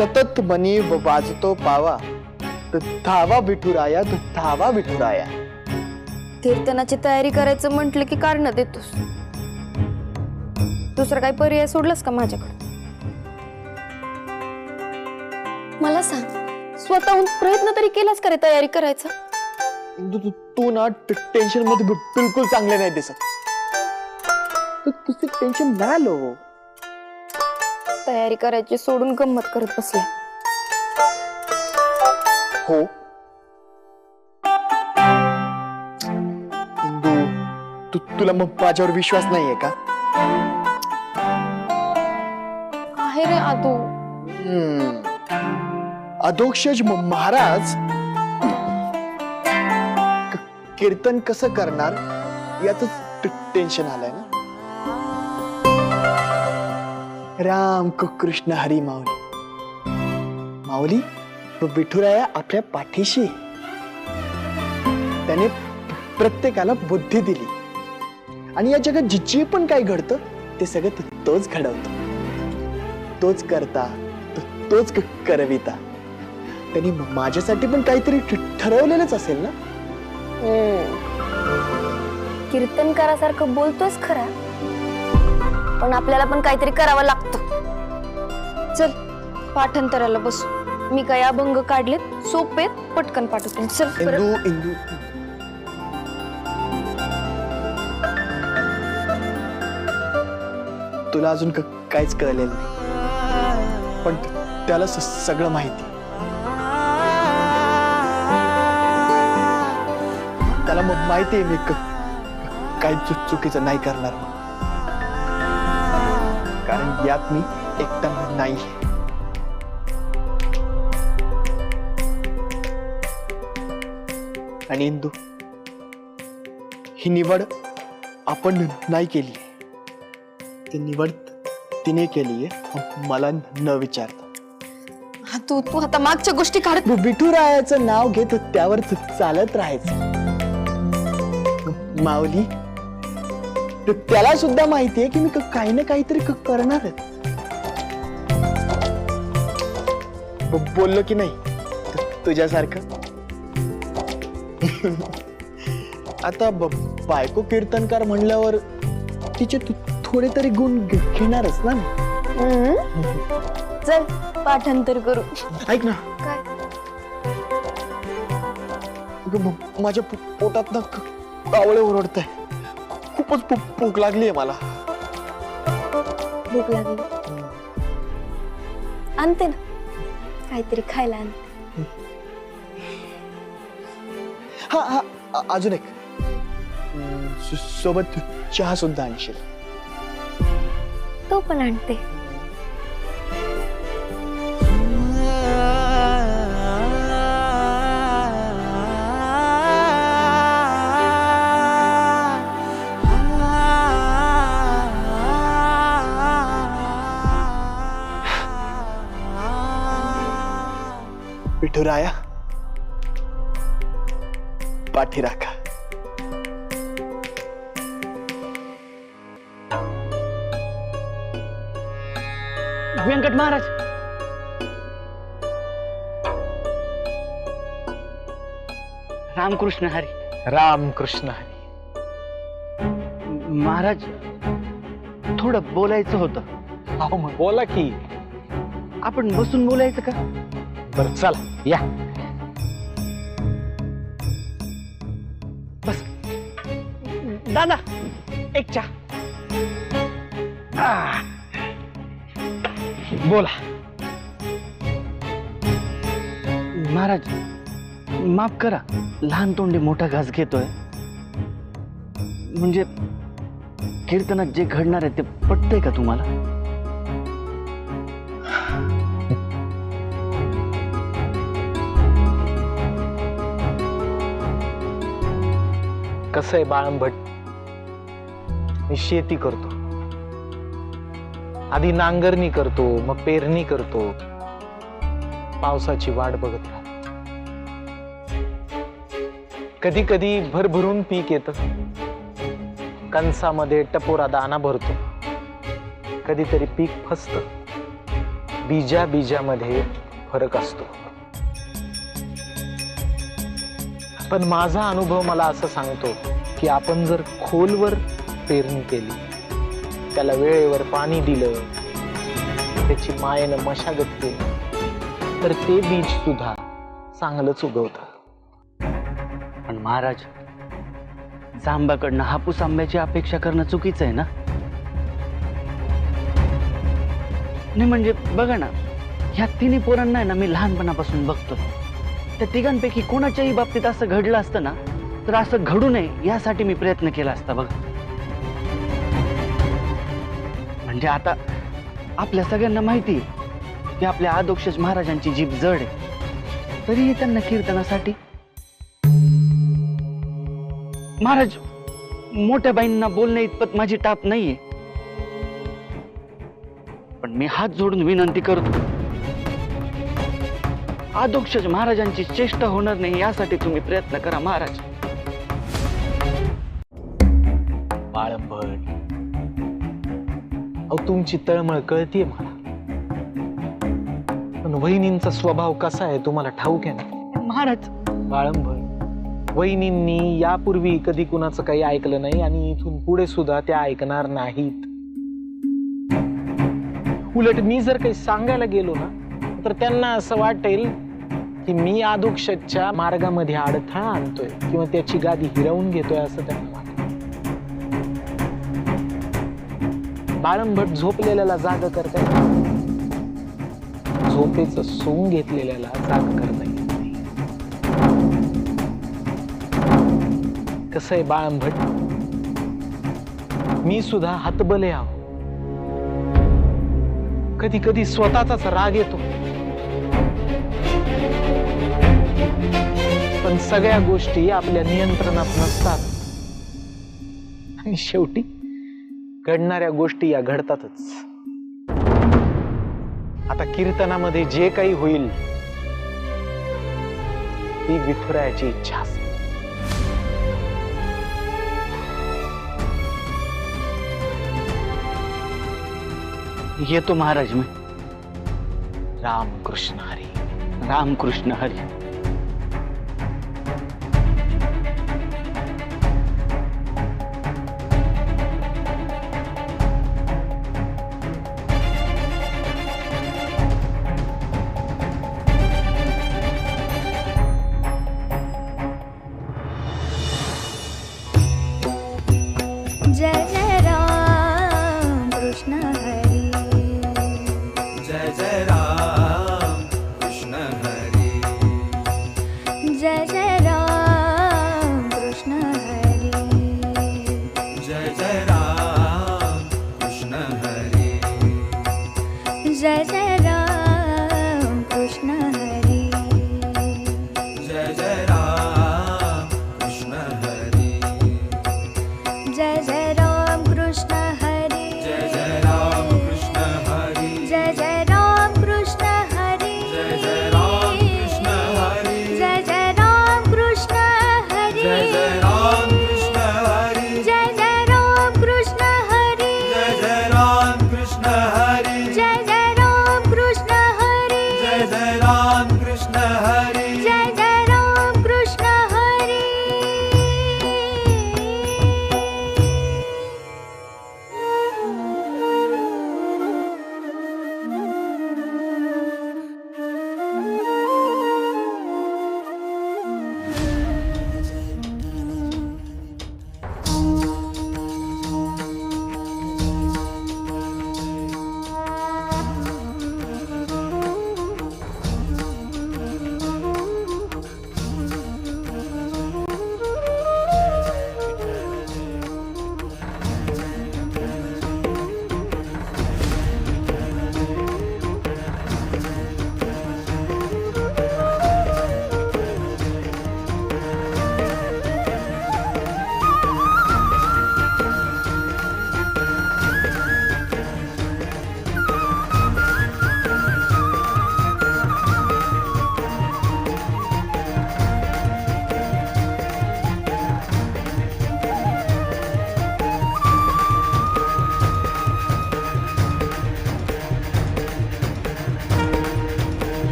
सतत मनी वाजतो पावा, धावा विठुराया, धावा विठुराया. कीर्तनाची तयारी करायचं म्हटलं की कारण देतोस. दुसरा काही पर्याय सोडलास का माझ्याकडे? मला सांग, स्वतःहून प्रयत्न तरी केलास का रे तयारी करायचा? तू ना टेन्शन मध्ये बिलकुल चांगले नाही दिसत. तुझं टेन्शन नाही आलो. तयारी करायची सोडून गंमत करत बसले. हो इंदू, तुला मग माझ्यावर विश्वास नाहीये का? आहे रे आदू. अधोक्षज महाराज कीर्तन कसं करणार याच टेन्शन आलंय ना. राम कृष्ण हरी माऊली. माऊली, विठुराया आपल्या पाठीशी. त्याने प्रत्येकाला बुद्धी दिली आणि या जगात जे पण काही घडतं ते सगळं तोच घडवतो, तोच करता, तोच करविता. त्यांनी माझ्यासाठी पण काहीतरी ठरवलेलंच असेल ना. कीर्तनकारासारखं बोलतोस खरा, पण आपल्याला पण काहीतरी करावं लागतं. चल पाठांतराला बसू. मी काय अभंग काढलेत, सोपेत, पटकन पाठवते. चल. इंदू, तुला अजून काहीच कळलेलं नाही, पण त्याला सगळं माहिती. त्याला मग माहिती आहे मी काही चुकीचं नाही करणार, कारण यात मी एकदम नाही. आणि इंदू, ही निवड आपण नाही केली, ती निवड तिने केली आहे मला न विचारता. तू आता मागच्या गोष्टी काढत. विठुरायाचं नाव घेत त्यावर चालत राहायचं. माऊली, त्याला सुद्धा माहितीये की मी काही ना काहीतरी करणार आहे. बोललो की नाही तुझ्यासारखं. आता बायको कीर्तनकार म्हणल्यावर तिचे थोडे तरी गुण घेणारच ना. चल पाठांतर करू. ऐक ना, काय? माझ्या पोटात ना कावळे ओरडतंय. खूपच भूक लागलीये मला. भूक लागली? आणते ना काहीतरी खायला. आणते. हा, अजून एक. सोबत चहा सुद्धा आणशील? तो पण आणते. विठुराया, पाठी राखा. व्यंकट महाराज, रामकृष्ण हरी. रामकृष्ण हरी. महाराज, थोडं बोलायचं होतं. अहो मग बोला की. आपण बसून बोलायचं का? बरं चला या. बस. दादा, एक चहा. बोला. महाराज, माफ करा, लहान तोंडी मोठा घास घेतोय. म्हणजे कीर्तनात जे घडणार आहे ते पटतंय का तुम्हाला? कसं आहे बाळंभट, मी शेती करतो. आधी नांगरणी करतो, मग पेरणी करतो, पावसाची वाट बघत राहतो. कधी कधी भरभरून पीक येतं, कणसामध्ये टपोरा दाना भरतो. कधीतरी पीक फसतं, बीजामध्ये फरक असतो. पण माझा अनुभव मला असं सांगतो की आपण जर खोलवर पेरणी केली, त्याला वेळेवर पाणी दिलं, त्याची मायेनं मशागत केली, तर ते बीज सुद्धा चांगलंच उगवतं. पण महाराज, जांबाकडनं हापूस आंब्याची अपेक्षा करणं चुकीचं आहे ना? नाही म्हणजे बघा ना, ह्या तिन्ही पोरांना आहे ना मी लहानपणापासून बघतो. त्या तिघांपैकी कोणाच्याही बाबतीत असं घडलं असतं ना, तर असं घडू नये यासाठी मी प्रयत्न केला असता बघा. म्हणजे आता आपल्या सगळ्यांना माहिती आहे की आपल्या आदोक्षज महाराजांची जीभ जड आहे, तरीही त्यांना कीर्तनासाठी. महाराज, मोठ्या बाईंना बोलण्या इतपत माझी टाप नाहीये, पण मी हात जोडून विनंती करतो, आदोक्षज महाराजांची चेष्टा होणार नाही यासाठी तुम्ही प्रयत्न करा महाराज. बाळंभट, अहो तुमची तळमळ कळतीये मला, पण वहिनींचा स्वभाव कसा आहे तुम्हाला ठाऊक आहे ना? महाराज, बाळंभट, वहिनींनी यापूर्वी कधी कुणाचं काही ऐकलं नाही आणि इथून पुढे सुद्धा त्या ऐकणार नाहीत. उलट मी जर काही सांगायला गेलो ना, तर त्यांना असं वाटेल की मी आदोक्षच्या मार्गामध्ये अडथळा आणतोय किंवा त्याची गादी हिरावून घेतोय असं त्यांना वाटतं. बाळंभट झोपलेल्याला जाग करता येत नाही, झोपेचं सोंग घेतलेल्याला जाग करता येत नाही. कसं आहे बाळंभट, मी सुद्धा हतबले आहो. कधी कधी स्वतःचाच राग येतो, पण सगळ्या गोष्टी आपल्या नियंत्रणात नसतात आणि शेवटी घडणाऱ्या गोष्टी या घडतातच. आता कीर्तनामध्ये जे काही होईल ती विठुरायाची इच्छा असते. येतो महाराज मी. रामकृष्ण हरी. रामकृष्ण हरी. जय